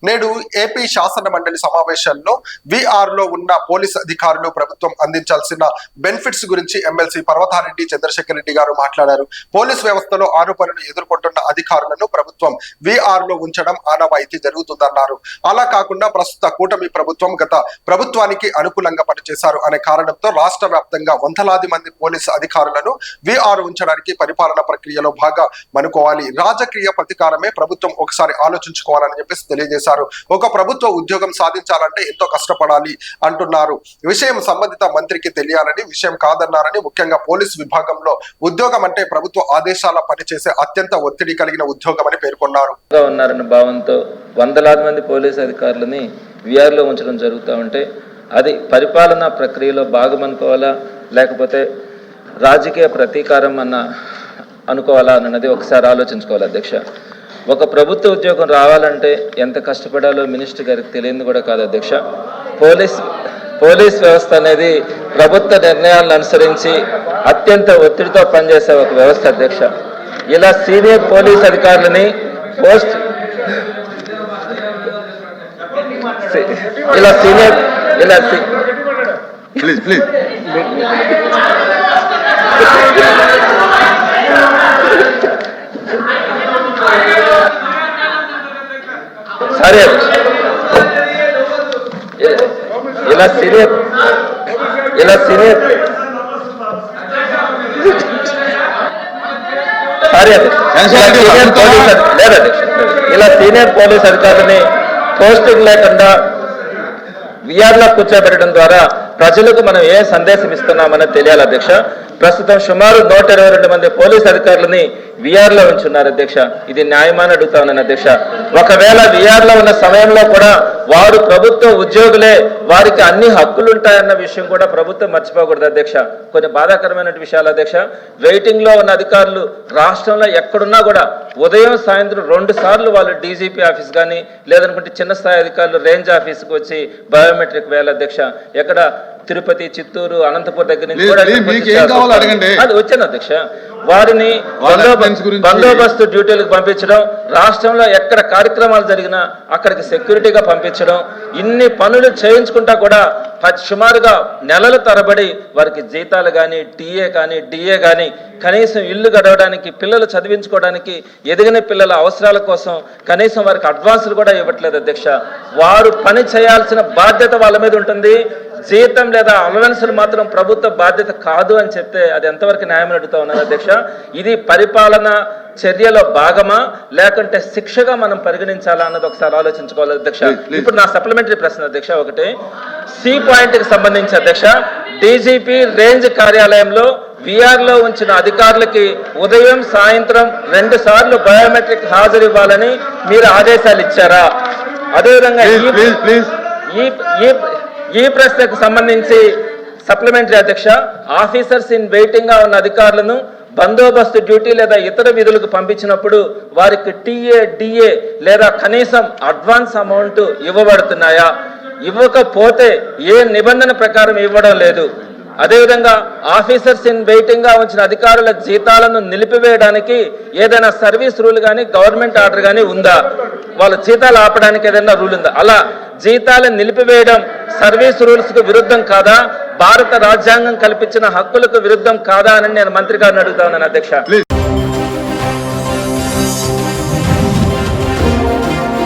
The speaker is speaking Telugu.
నేడు ఏపీ శాసన మండలి సమావేశాల్లో విఆర్లో ఉన్న పోలీస్ అధికారులు ప్రభుత్వం అందించాల్సిన బెనిఫిట్స్ గురించి ఎమ్మెల్సీ పర్వతారెడ్డి చంద్రశేఖర్ రెడ్డి గారు మాట్లాడారు. పోలీస్ వ్యవస్థలో ఆరోపణలు ఎదుర్కొంటున్న అధికారులను ప్రభుత్వం విఆర్లో ఉంచడం ఆనవాయితీ జరుగుతుందన్నారు. అలా కాకుండా ప్రస్తుత కూటమి ప్రభుత్వం గత ప్రభుత్వానికి అనుకూలంగా పనిచేశారు అనే కారణంతో రాష్ట్ర వ్యాప్తంగా వందలాది మంది పోలీసు అధికారులను విఆర్ ఉంచడానికి పరిపాలన ప్రక్రియలో బాగా మనుకోవాలి. రాజకీయ ప్రతీకారమే ప్రభుత్వం ఒకసారి ఆలోచించుకోవాలని చెప్పేసి తెలియజేశారు. ఒక ప్రభుత్వ ఉద్యోగం సాధించాలంటే ఎంతో కష్టపడాలి అంటున్నారు. విషయం సంబంధిత మంత్రికి తెలియాలని, విషయం కాదన్నారని. ముఖ్యంగా పోలీసు విభాగంలో ఉద్యోగం అంటే ప్రభుత్వ ఆదేశాల పనిచేసే అత్యంత ఒత్తిడి కలిగిన ఉద్యోగం అని పేర్కొన్నారు. ఉన్నారన్న భావంతో వందలాది మంది పోలీసు అధికారులని విఆర్లో ఉంచడం జరుగుతూ ఉంటే అది పరిపాలనా ప్రక్రియలో భాగం అనుకోవాలా, లేకపోతే రాజకీయ ప్రతీకారం అనుకోవాలా అన్నది ఒకసారి ఆలోచించుకోవాలి అధ్యక్ష. ఒక ప్రభుత్వ ఉద్యోగం రావాలంటే ఎంత కష్టపడాలో మినిస్టర్ గారికి తెలియదు కూడా కాదు అధ్యక్ష. పోలీస్ వ్యవస్థ అనేది ప్రభుత్వ నిర్ణయాలను అనుసరించి అత్యంత ఒత్తిడితో పనిచేసే ఒక వ్యవస్థ అధ్యక్ష. ఇలా సీనియర్ పోలీస్ అధికారులని సీనియర్ పోలీస్ అధికారులని పోస్టింగ్ లేకుండా విఆర్లో కూర్చోబెట్టడం ద్వారా ప్రజలకు మనం ఏ సందేశం ఇస్తున్నామని తెలియాలి అధ్యక్ష. ప్రస్తుతం సుమారు 122 మంది పోలీస్ అధికారులని విఆర్లో ఉంచున్నారు అధ్యక్ష. ఇది న్యాయమాని అడుగుతా ఉన్నాను అధ్యక్ష. ఒకవేళ విఆర్లో ఉన్న సమయంలో కూడా వారు ప్రభుత్వ ఉద్యోగులే, వారికి అన్ని హక్కులు ఉంటాయన్న విషయం కూడా ప్రభుత్వం మర్చిపోకూడదు అధ్యక్ష. కొన్ని బాధాకరమైన విషయాలు అధ్యక్ష. వెయిటింగ్ లో ఉన్న అధికారులు రాష్ట్రంలో ఎక్కడున్నా కూడా ఉదయం సాయంత్రం 2 సార్లు వాళ్ళు డీజీపీ ఆఫీస్ కానీ లేదనుకుంటే చిన్న స్థాయి అధికారులు రేంజ్ ఆఫీస్కి వచ్చి బయోమెట్రిక్ వేయాలి అధ్యక్ష. ఎక్కడ తిరుపతి, చిత్తూరు, అనంతపురం దగ్గర నుంచి కూడా అది వచ్చాను అధ్యక్ష. వారిని బందోబస్తు డ్యూటీలకు పంపించడం, రాష్ట్రంలో ఎక్కడ కార్యక్రమాలు జరిగినా అక్కడికి సెక్యూరిటీగా పంపించడం, ఇన్ని పనులు చేయించుకుంటా కూడా సుమారుగా నెలల తరబడి వారికి జీతాలు కానీ టీఏ కానీ డిఏ కానీ కనీసం ఇల్లు గడవడానికి, పిల్లలు చదివించుకోవడానికి, ఎదిగిన పిల్లల అవసరాల కోసం కనీసం వారికి అడ్వాన్సులు కూడా ఇవ్వట్లేదు అధ్యక్ష. వారు పని చేయాల్సిన బాధ్యత వాళ్ళ మీద ఉంటుంది. జీతం లేదా అలవెన్సులు మాత్రం ప్రభుత్వ బాధ్యత కాదు అని చెప్తే అది ఎంతవరకు న్యాయం అడుగుతా ఉన్నారు అధ్యక్ష. ఇది పరిపాలన చర్యలో భాగమా లేకుంటే శిక్షగా మనం పరిగణించాలా అన్నది ఒకసారి ఆలోచించుకోవాలి అధ్యక్ష. ఇప్పుడు నా సప్లిమెంటరీ ప్రశ్న అధ్యక్ష ఒకటి, సి పాయింట్కి సంబంధించి అధ్యక్ష, డీజీపీ రేంజ్ కార్యాలయంలో విఆర్లో ఉంచిన అధికారులకి ఉదయం సాయంత్రం 2 సార్లు బయోమెట్రిక్ హాజరు ఇవ్వాలని మీరు ఆదేశాలు ఇచ్చారా? అదేవిధంగా ఈ ప్రశ్నకు సంబంధించి సప్లిమెంటరీ అధ్యక్ష, ఆఫీసర్స్ ఇన్ వెయిటింగ్ గా ఉన్న అధికారులను బందోబస్తు డ్యూటీ లేదా ఇతర విధులకు పంపించినప్పుడు వారికి టీఏ, డిఏ లేదా కనీసం అడ్వాన్స్ అమౌంట్ ఇవ్వబడుతున్నాయా? ఇవ్వకపోతే ఏ నిబంధన ప్రకారం ఇవ్వడం లేదు? అదేవిధంగా ఆఫీసర్స్ ఇన్ వెయిటింగ్ గా ఉంచిన అధికారుల జీతాలను నిలిపివేయడానికి ఏదైనా సర్వీస్ రూల్ కానీ గవర్నమెంట్ ఆర్డర్ కానీ ఉందా? వాళ్ళ జీతాలు ఆపడానికి ఏదైనా రూల్ ఉందా? అలా జీతాలను నిలిపివేయడం సర్వీస్ రూల్స్ కు విరుద్ధం కాదా? భారత రాజ్యాంగం కల్పించిన హక్కులకు విరుద్ధం కాదా అని నేను మంత్రి గారిని అడుగుతా ఉన్నాను అధ్యక్ష.